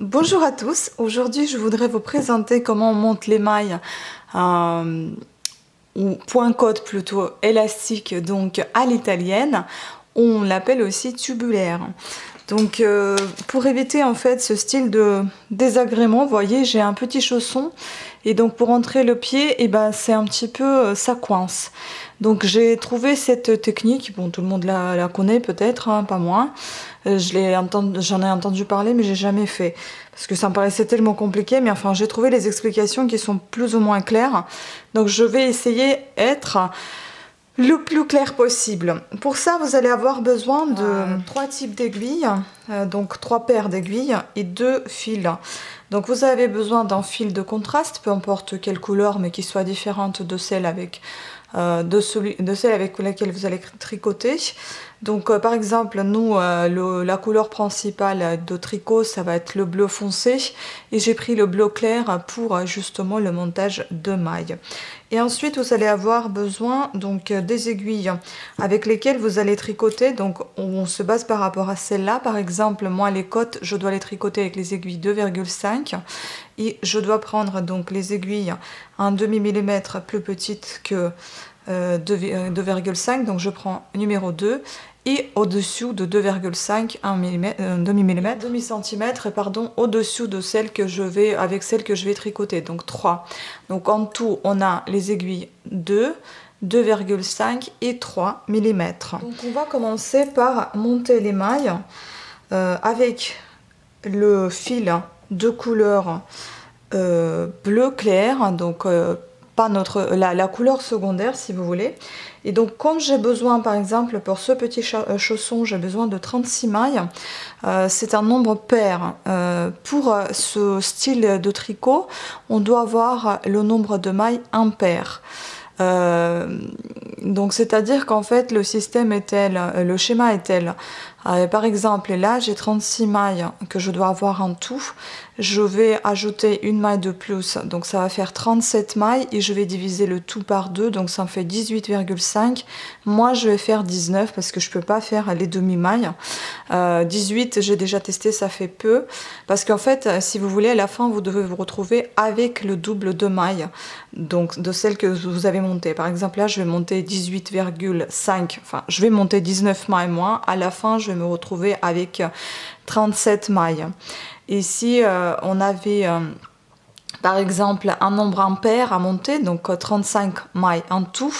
Bonjour à tous, aujourd'hui je voudrais vous présenter comment on monte l'émail ou point cotte plutôt élastique, donc à l'italienne. On l'appelle aussi tubulaire. Donc pour éviter en fait ce style de désagrément, vous voyez j'ai un petit chausson et donc pour entrer le pied, et ben c'est un petit peu ça coince. Donc j'ai trouvé cette technique, bon tout le monde la connaît peut-être, hein, pas moi. J'en ai entendu parler mais j'ai jamais fait parce que ça me paraissait tellement compliqué, mais enfin j'ai trouvé les explications qui sont plus ou moins claires. Donc je vais essayer d'être le plus clair possible. Pour ça, vous allez avoir besoin de 3 types d'aiguilles, donc 3 paires d'aiguilles et 2 fils. Donc vous avez besoin d'un fil de contraste, peu importe quelle couleur, mais qui soit différente de celle avec, celle avec laquelle vous allez tricoter. Donc par exemple, nous, la couleur principale de tricot, ça va être le bleu foncé, et j'ai pris le bleu clair pour justement le montage de mailles. Et ensuite, vous allez avoir besoin donc des aiguilles avec lesquelles vous allez tricoter. Donc on se base par rapport à celle-là. Par exemple, moi les côtes, je dois les tricoter avec les aiguilles 2,5 et je dois prendre donc les aiguilles un demi-millimètre plus petites que 2,5. Donc je prends numéro 2 et au-dessous de 2,5, un demi-centimètre, pardon, au-dessous de celle que je vais, avec celle que je vais tricoter, donc 3. Donc en tout, on a les aiguilles 2, 2,5 et 3 mm. Donc on va commencer par monter les mailles avec le fil de couleur bleu clair, donc pas la couleur secondaire si vous voulez. Et donc comme j'ai besoin par exemple pour ce petit chausson, j'ai besoin de 36 mailles, c'est un nombre pair. Pour ce style de tricot, on doit avoir le nombre de mailles impair. Donc c'est à dire qu'en fait le système est tel, le schéma est tel. Par exemple là j'ai 36 mailles que je dois avoir en tout, je vais ajouter une maille de plus, donc ça va faire 37 mailles et je vais diviser le tout par 2, donc ça me fait 18,5. Moi je vais faire 19 parce que je peux pas faire les demi-mailles. 18 j'ai déjà testé, ça fait peu, parce qu'en fait si vous voulez à la fin vous devez vous retrouver avec le double de mailles, donc de celle que vous avez montée. Par exemple là je vais monter 18,5, enfin je vais monter 19 mailles moins, à la fin je vais me retrouver avec 37 mailles. Et si on avait par exemple un nombre impair à monter, donc 35 mailles en tout,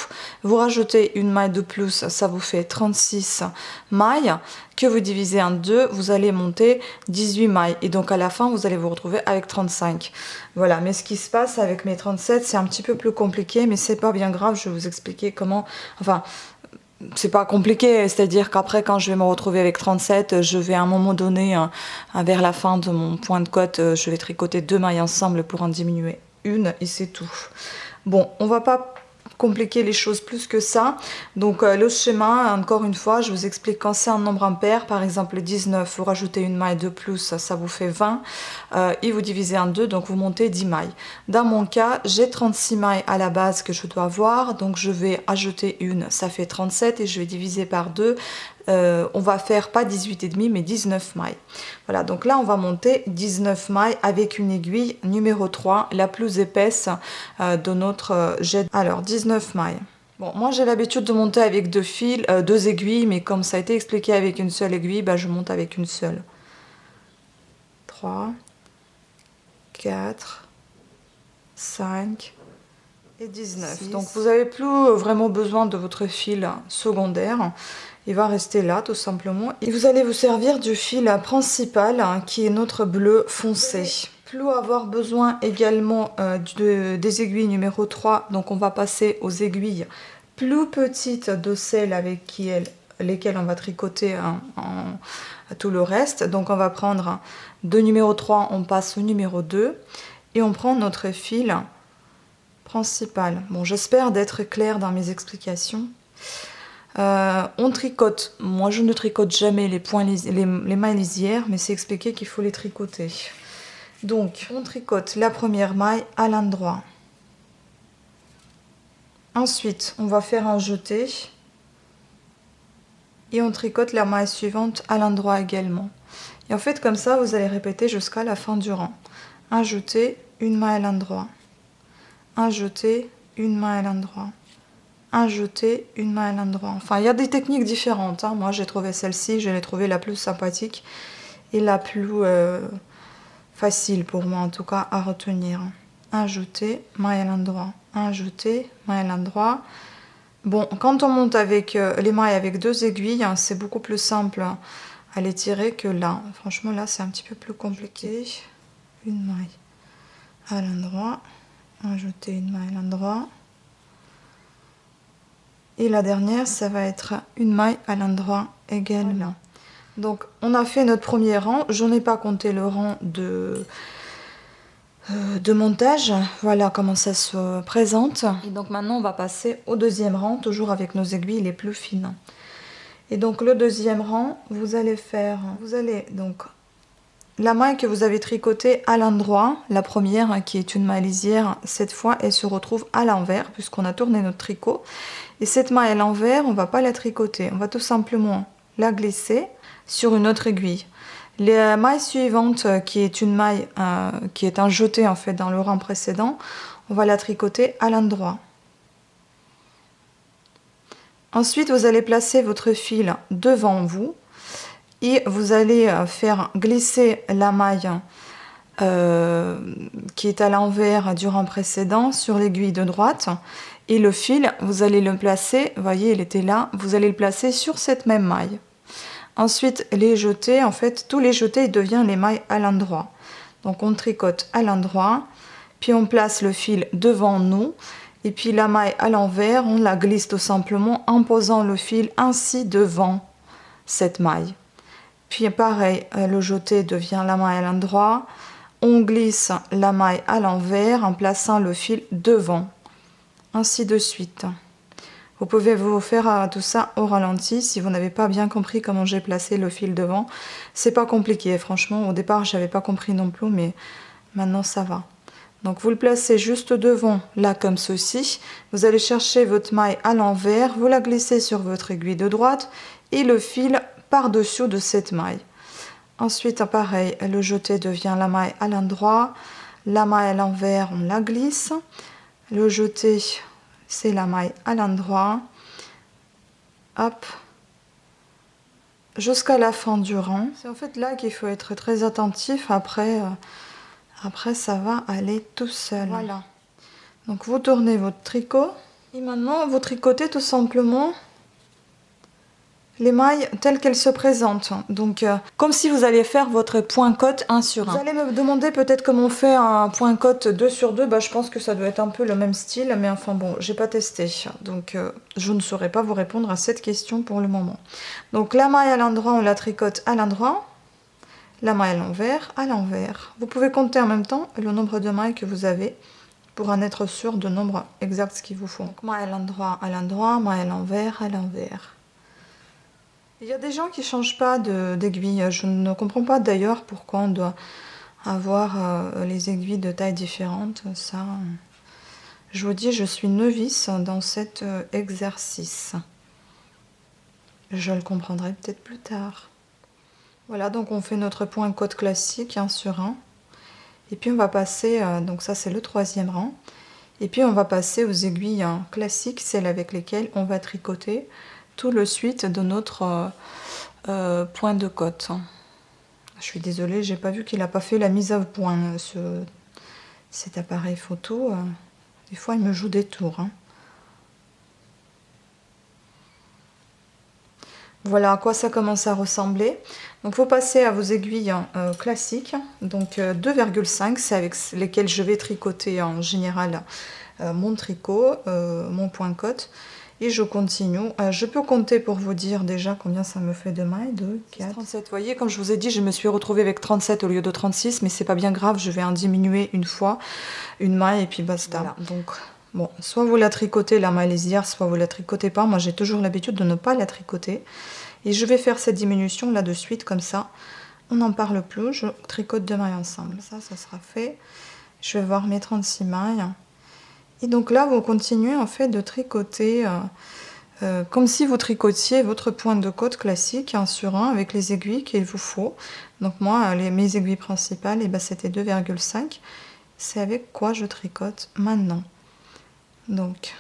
vous rajoutez une maille de plus, ça vous fait 36 mailles, que vous divisez en 2, vous allez monter 18 mailles, et donc à la fin vous allez vous retrouver avec 35. Voilà, mais ce qui se passe avec mes 37, c'est un petit peu plus compliqué, mais c'est pas bien grave, je vais vous expliquer comment, enfin c'est pas compliqué, c'est-à-dire qu'après quand je vais me retrouver avec 37, je vais à un moment donné, vers la fin de mon point de cotte, je vais tricoter 2 mailles ensemble pour en diminuer une et c'est tout. Bon, on va pas compliquer les choses plus que ça. Donc le schéma, encore une fois, je vous explique quand c'est un nombre impair, par exemple 19, vous rajoutez une maille de plus, ça vous fait 20, et vous divisez en 2, donc vous montez 10 mailles. Dans mon cas, j'ai 36 mailles à la base que je dois avoir, donc je vais ajouter une, ça fait 37, et je vais diviser par 2, on va faire pas 18,5 mais 19 mailles. Voilà, donc là on va monter 19 mailles avec une aiguille numéro 3, la plus épaisse de notre jet. Alors 19 mailles. Bon, moi j'ai l'habitude de monter avec 2 fils, 2 aiguilles, mais comme ça a été expliqué avec une seule aiguille, bah, je monte avec une seule. 3, 4, 5 et 19. 6. Donc vous n'avez plus vraiment besoin de votre fil secondaire. Il va rester là tout simplement. Et vous allez vous servir du fil principal qui est notre bleu foncé. Plus avoir besoin également des aiguilles numéro 3. Donc on va passer aux aiguilles plus petites de celles avec lesquelles on va tricoter tout le reste. Donc on va prendre de numéro 3, on passe au numéro 2 et on prend notre fil principal. Bon, j'espère d'être claire dans mes explications. On tricote, moi je ne tricote jamais les mailles lisières, mais c'est expliqué qu'il faut les tricoter. Donc on tricote la première maille à l'endroit. Ensuite on va faire un jeté et on tricote la maille suivante à l'endroit également. Et en fait comme ça vous allez répéter jusqu'à la fin du rang. Ajouter une maille à l'endroit, ajouter une maille à l'endroit, ajouter une maille à l'endroit. Enfin il y a des techniques différentes, hein. Moi j'ai trouvé celle-ci, je l'ai trouvée la plus sympathique et la plus facile pour moi en tout cas à retenir. Ajouter maille à l'endroit, ajouter maille à l'endroit. Bon, quand on monte avec les mailles avec 2 aiguilles, hein, c'est beaucoup plus simple à les tirer que là. Franchement là c'est un petit peu plus compliqué. Une maille à l'endroit, ajouter une maille à l'endroit. Et la dernière, ça va être une maille à l'endroit également. Voilà. Donc on a fait notre premier rang, je n'ai pas compté le rang de montage. Voilà comment ça se présente. Et donc maintenant on va passer au deuxième rang, toujours avec nos aiguilles les plus fines. Et donc le deuxième rang, vous allez donc la maille que vous avez tricotée à l'endroit, la première qui est une maille lisière, cette fois elle se retrouve à l'envers puisqu'on a tourné notre tricot. Et cette maille à l'envers, on ne va pas la tricoter, on va tout simplement la glisser sur une autre aiguille. La maille suivante, qui est une maille qui est un jeté en fait dans le rang précédent, on va la tricoter à l'endroit. Ensuite, vous allez placer votre fil devant vous et vous allez faire glisser la maille qui est à l'envers du rang précédent sur l'aiguille de droite. Et le fil, vous allez le placer, vous voyez, il était là, vous allez le placer sur cette même maille. Ensuite, les jetés, en fait, tous les jetés, ils deviennent les mailles à l'endroit. Donc, on tricote à l'endroit, puis on place le fil devant nous, et puis la maille à l'envers, on la glisse tout simplement en posant le fil ainsi devant cette maille. Puis pareil, le jeté devient la maille à l'endroit, on glisse la maille à l'envers en plaçant le fil devant. Ainsi de suite. Vous pouvez vous faire tout ça au ralenti si vous n'avez pas bien compris comment j'ai placé le fil devant. C'est pas compliqué, franchement. Au départ, j'avais pas compris non plus, mais maintenant ça va. Donc vous le placez juste devant, là comme ceci. Vous allez chercher votre maille à l'envers, vous la glissez sur votre aiguille de droite et le fil par-dessus de cette maille. Ensuite, pareil, le jeté devient la maille à l'endroit. La maille à l'envers, on la glisse. Le jeté, c'est la maille à l'endroit. Hop. Jusqu'à la fin du rang. C'est en fait là qu'il faut être très attentif. Après, ça va aller tout seul. Voilà. Donc vous tournez votre tricot. Et maintenant, vous tricotez tout simplement les mailles telles qu'elles se présentent. Donc, comme si vous alliez faire votre point cote 1 sur 1. Vous allez me demander peut-être comment on fait un point cote 2 sur 2. Bah, je pense que ça doit être un peu le même style. Mais enfin bon, j'ai pas testé. Donc, je ne saurais pas vous répondre à cette question pour le moment. Donc, la maille à l'endroit, on la tricote à l'endroit. La maille à l'envers, à l'envers. Vous pouvez compter en même temps le nombre de mailles que vous avez pour en être sûr du nombre exact qu'il vous faut. Donc, maille à l'endroit, maille à l'envers, à l'envers. Il y a des gens qui ne changent pas d'aiguille. Je ne comprends pas d'ailleurs pourquoi on doit avoir les aiguilles de taille différentes. Ça, je vous dis, je suis novice dans cet exercice. Je le comprendrai peut-être plus tard. Voilà, donc on fait notre point cote classique 1 sur 1. Et puis on va passer, donc ça c'est le 3e rang. Et puis on va passer aux aiguilles classiques, celles avec lesquelles on va tricoter tout le suite de notre point de cote. Je suis désolée, j'ai pas vu qu'il n'a pas fait la mise à point cet appareil photo. Des fois il me joue des tours. Hein. Voilà à quoi ça commence à ressembler. Donc vous passez à vos aiguilles classiques, donc 2,5, c'est avec lesquelles je vais tricoter en général mon tricot, mon point cote. Et je continue. Je peux compter pour vous dire déjà combien ça me fait de mailles. 2, 4, 37. Vous voyez, comme je vous ai dit, je me suis retrouvée avec 37 au lieu de 36, mais c'est pas bien grave, je vais en diminuer une fois, une maille et puis basta. Voilà. Donc, bon, soit vous la tricotez la maille lisière, soit vous la tricotez pas. Moi, j'ai toujours l'habitude de ne pas la tricoter. Et je vais faire cette diminution là de suite, comme ça. On n'en parle plus, je tricote 2 mailles ensemble. Ça sera fait. Je vais voir mes 36 mailles. Et donc là, vous continuez en fait de tricoter comme si vous tricotiez votre pointe de côte classique 1 sur 1 avec les aiguilles qu'il vous faut. Donc moi, mes aiguilles principales, et ben, c'était 2,5. C'est avec quoi je tricote maintenant. Donc,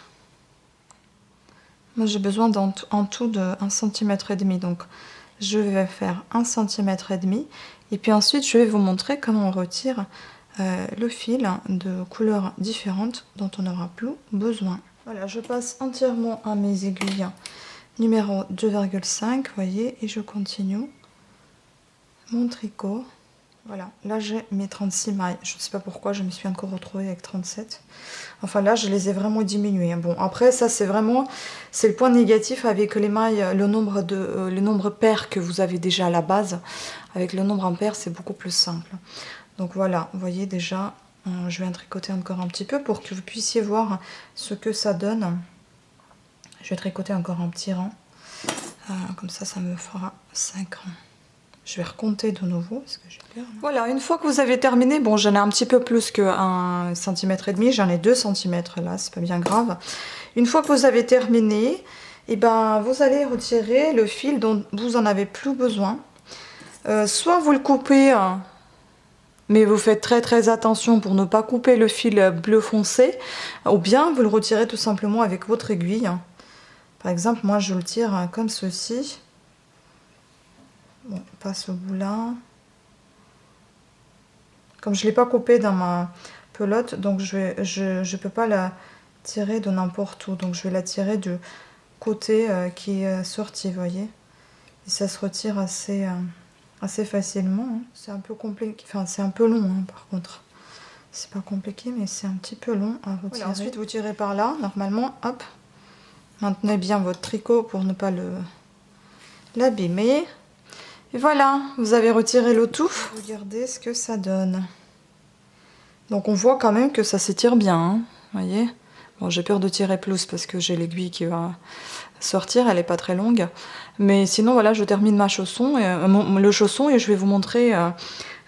moi j'ai besoin en tout de 1,5 cm. Donc, je vais faire 1,5 cm. Et puis ensuite, je vais vous montrer comment on retire le fil de couleurs différentes dont on n'aura plus besoin. Voilà, je passe entièrement à mes aiguilles numéro 2,5, vous voyez, et je continue mon tricot. Voilà, là j'ai mes 36 mailles. Je ne sais pas pourquoi je me suis encore retrouvée avec 37. Enfin là, je les ai vraiment diminuées. Bon, après, ça c'est vraiment, c'est le point négatif avec les mailles, le nombre pair que vous avez déjà à la base. Avec le nombre impair, c'est beaucoup plus simple. Donc voilà, vous voyez déjà, je vais en tricoter encore un petit peu pour que vous puissiez voir ce que ça donne. Je vais tricoter encore un petit rang. Comme ça me fera 5 rangs. Je vais recompter de nouveau parce que j'ai peur. Voilà, une fois que vous avez terminé, bon, j'en ai un petit peu plus que 1,5 cm, j'en ai 2 cm là, c'est pas bien grave. Une fois que vous avez terminé, et ben, vous allez retirer le fil dont vous en avez plus besoin. Soit vous le coupez, mais vous faites très attention pour ne pas couper le fil bleu foncé, ou bien vous le retirez tout simplement avec votre aiguille. Par exemple, moi je le tire comme ceci. Bon, pas ce bout-là. Comme je ne l'ai pas coupé dans ma pelote, donc je peux pas la tirer de n'importe où. Donc je vais la tirer du côté qui est sorti, vous voyez. Et ça se retire assez facilement. Hein. C'est un peu compliqué, enfin c'est un peu long hein, par contre. C'est pas compliqué, mais c'est un petit peu long à retirer. Voilà, ensuite vous tirez par là, normalement, hop. Maintenez bien votre tricot pour ne pas l'abîmer. Et voilà, vous avez retiré le tout. Regardez ce que ça donne. Donc on voit quand même que ça s'étire bien, hein, voyez. Bon, j'ai peur de tirer plus parce que j'ai l'aiguille qui va sortir, elle n'est pas très longue. Mais sinon, voilà, je termine le chausson et je vais vous montrer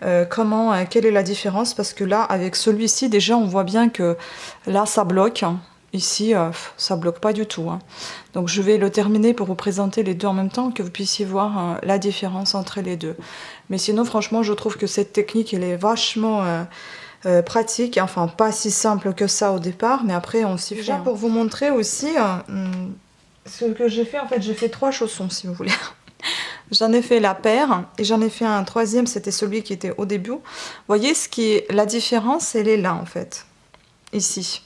quelle est la différence. Parce que là, avec celui-ci, déjà, on voit bien que là, ça bloque. Ici, ça bloque pas du tout. Hein. Donc je vais le terminer pour vous présenter les deux en même temps, que vous puissiez voir la différence entre les deux. Mais sinon, franchement, je trouve que cette technique, elle est vachement pratique. Enfin, pas si simple que ça au départ, mais après, on s'y fait. Déjà, pour vous montrer aussi ce que j'ai fait, en fait, j'ai fait 3 chaussons, si vous voulez. J'en ai fait la paire, et j'en ai fait un troisième, c'était celui qui était au début. Vous voyez, la différence, elle est là, en fait. Ici.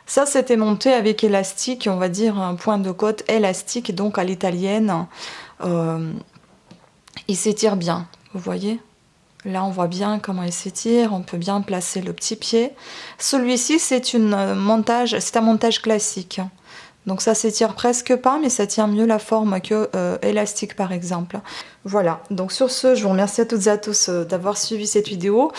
Ça, c'était monté avec élastique, on va dire un point de côte élastique, donc à l'italienne. Il s'étire bien, vous voyez. Là, on voit bien comment il s'étire, on peut bien placer le petit pied. Celui-ci, c'est un montage classique. Donc ça s'étire presque pas, mais ça tient mieux la forme que élastique, par exemple. Voilà, donc sur ce, je vous remercie à toutes et à tous d'avoir suivi cette vidéo.